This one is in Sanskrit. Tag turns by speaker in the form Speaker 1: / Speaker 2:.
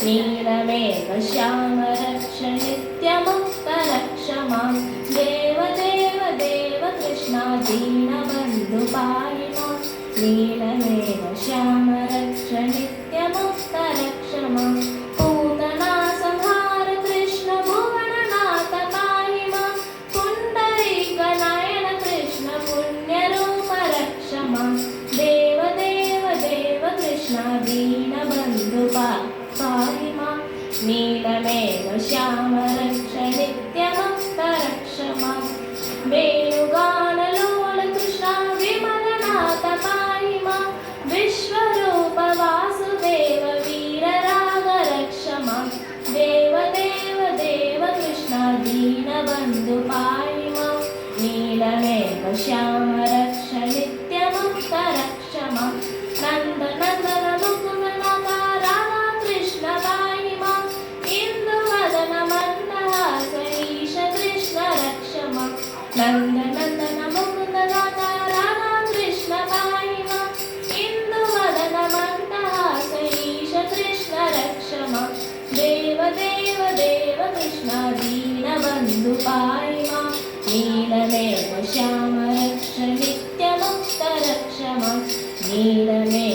Speaker 1: नीलमेघ श्याम रक्ष नित्यमुक्तरक्ष मां देव देव देव कृष्णा दीनबन्धु पाहि मां नीलमेघ श्याम रक्ष नित्यमुक्तरक्ष मां पूतना संहार कृष्ण भुवननाथ पाहि मां पुण्डरीकनयन कृष्ण पुण्यरूप रक्ष मां देव देव देव कृष्णा दीनबन्धु पाहि मां नीलमेघ श्याम रक्ष नित्यमुक्तरक्ष मां वेणुगानलोल कृष्णा विमलनाथ पाहि मां विश्वरूप वासुदेव वीरराग रक्ष मां देव देव देव कृष्णा दीनबन्धु पाहि मां नीलमेघ श्याम रक्ष नित्यमुक्तरक्ष मां नन्द नन्दन मुकुन्द नाथ राधा कृष्ण पाहि मां इन्दुवदन मन्दहास ईश कृष्ण रक्ष मां नन्द नन्दन मुकुन्द नाथ राधा कृष्ण पाहि मां इन्दुवदन मन्दहास ईश कृष्ण रक्ष मां देव देव देव कृष्णा दीनबन्धु पाहि मां नीलमेघ श्याम रक्ष नित्यमुक्तरक्ष मां नीलमेघ